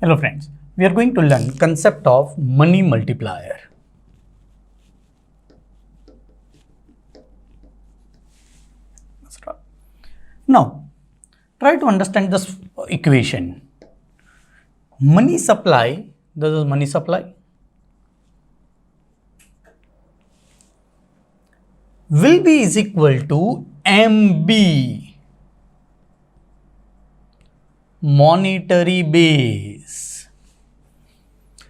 Hello friends, we are going to learn concept of money multiplier. Now, try to understand this equation. Money supply, this is money supply, will be is equal to MB, monetary base.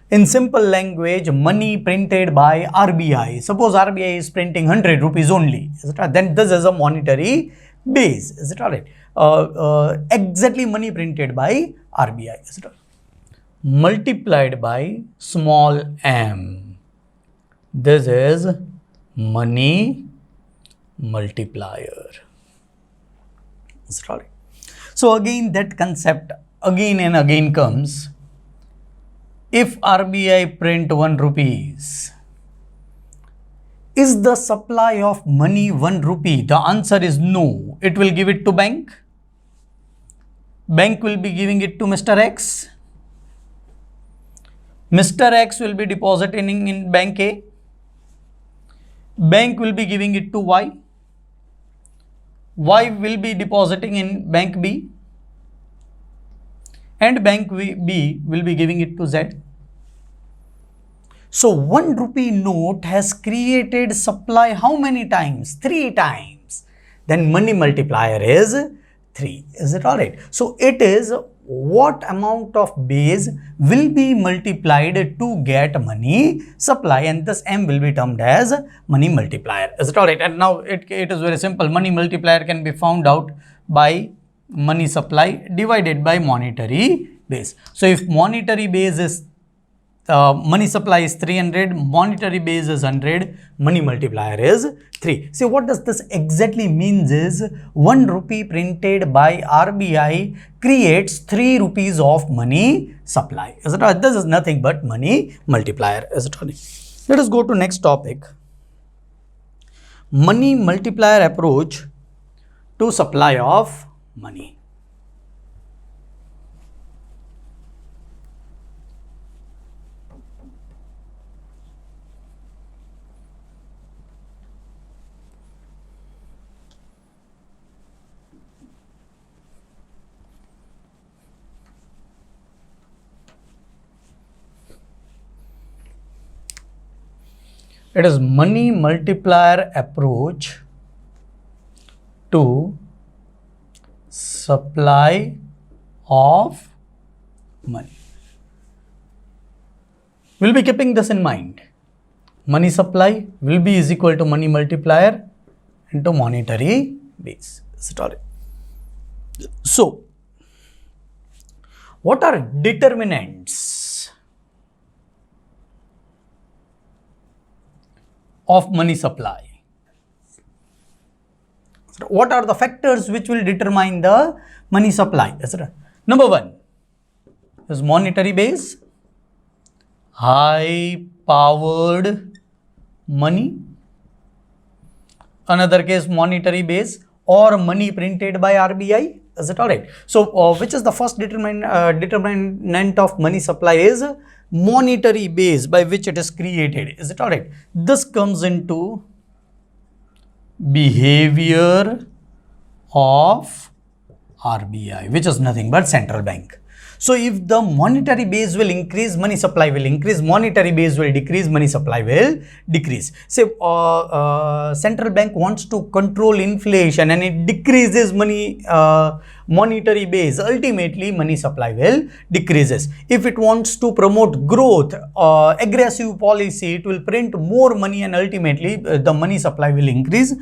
In simple language, money printed by RBI. Suppose RBI is printing 100 rupees only, is it right? Then this is a monetary base, is it alright? Exactly money printed by RBI, is it right? Multiplied by small m. This is money multiplier, is it alright? So again that concept again and again comes. If RBI print 1 rupees, is the supply of money 1 rupee? The answer is no. It will give it to bank. Bank will be giving it to Mr. X. Mr. X will be depositing in bank A. Bank will be giving it to Y. Y will be depositing in bank B. And bank B will be giving it to Z. So 1 rupee note has created supply how many times? 3 times. Then money multiplier is 3. Is it alright? So it is what amount of base will be multiplied to get money supply, and this M will be termed as money multiplier. Is it alright? And now it is very simple. Money multiplier can be found out by money supply divided by monetary base. So if monetary base is money supply is 300, monetary base is 100, money multiplier is 3. See, what does this exactly means is 1 rupee printed by RBI creates 3 rupees of money supply. Is it right? This is nothing but money multiplier. Is it right? Let us go to next topic. Money multiplier approach to supply of money. It is money multiplier approach to supply of money. We'll be keeping this in mind. Money supply will be is equal to money multiplier into monetary base. So, what are determinants of money supply? So what are the factors which will determine the money supply? Number 1 is monetary base, high powered money. Another case, monetary base or money printed by RBI. Is it alright? So which is the first determinant of money supply is monetary base by which it is created. Is it alright? This comes into behavior of RBI, which is nothing but central bank. So if the monetary base will increase, money supply will increase. Monetary base will decrease, money supply will decrease. Say central bank wants to control inflation and it decreases monetary base. Ultimately, money supply will decreases. If it wants to promote growth, aggressive policy, it will print more money and ultimately the money supply will increase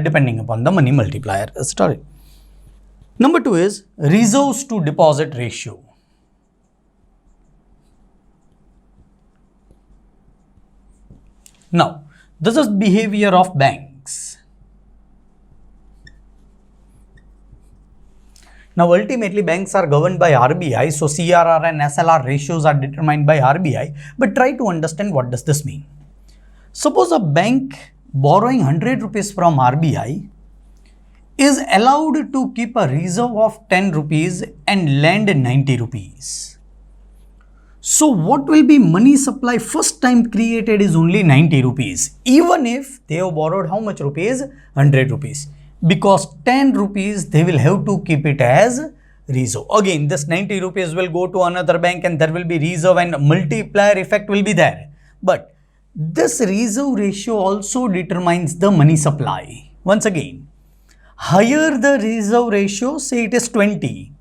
depending upon the money multiplier. Sorry. Number 2 is reserves to deposit ratio. Now, this is behavior of banks. Now, ultimately, banks are governed by RBI, so CRR and SLR ratios are determined by RBI. But try to understand what does this mean. Suppose a bank borrowing 100 rupees from RBI is allowed to keep a reserve of 10 rupees and lend 90 rupees. So what will be money supply first time created is only 90 rupees. Even if they have borrowed how much rupees? 100 rupees. Because 10 rupees they will have to keep it as reserve. Again, this 90 rupees will go to another bank and there will be reserve and multiplier effect will be there. But this reserve ratio also determines the money supply. Once again, higher the reserve ratio, say it is 20,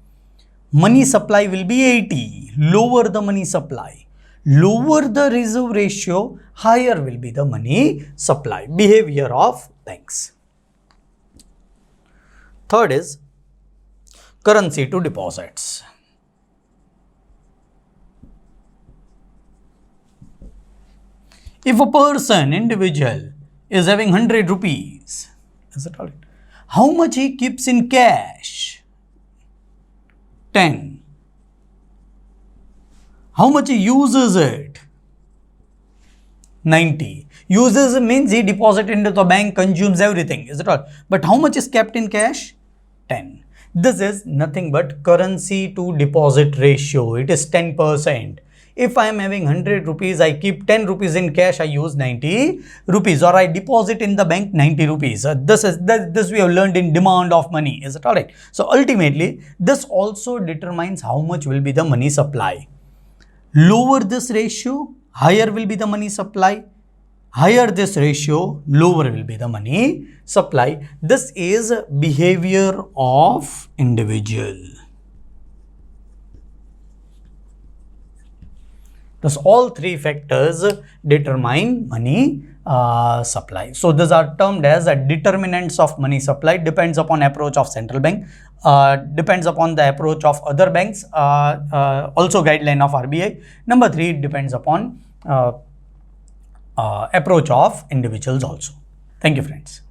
money supply will be 80, lower the money supply. Lower the reserve ratio, higher will be the money supply. Behavior of banks. Third is currency to deposits. If a person, individual, is having 100 rupees, is it all right? How much he keeps in cash? 10. How much he uses it? 90. Uses means he deposits into the bank, consumes everything, is it all? But how much is kept in cash? 10. This is nothing but currency to deposit ratio. It is 10%. If I am having 100 rupees, I keep 10 rupees in cash, I use 90 rupees, or I deposit in the bank 90 rupees. This we have learned in demand of money. Is it alright? So ultimately, this also determines how much will be the money supply. Lower this ratio, higher will be the money supply. Higher this ratio, lower will be the money supply. This is behavior of individual. Thus, all three factors determine money supply. So, these are termed as determinants of money supply. Depends upon approach of central bank, depends upon the approach of other banks, also guideline of RBI. Number 3, it depends upon approach of individuals also. Thank you, friends.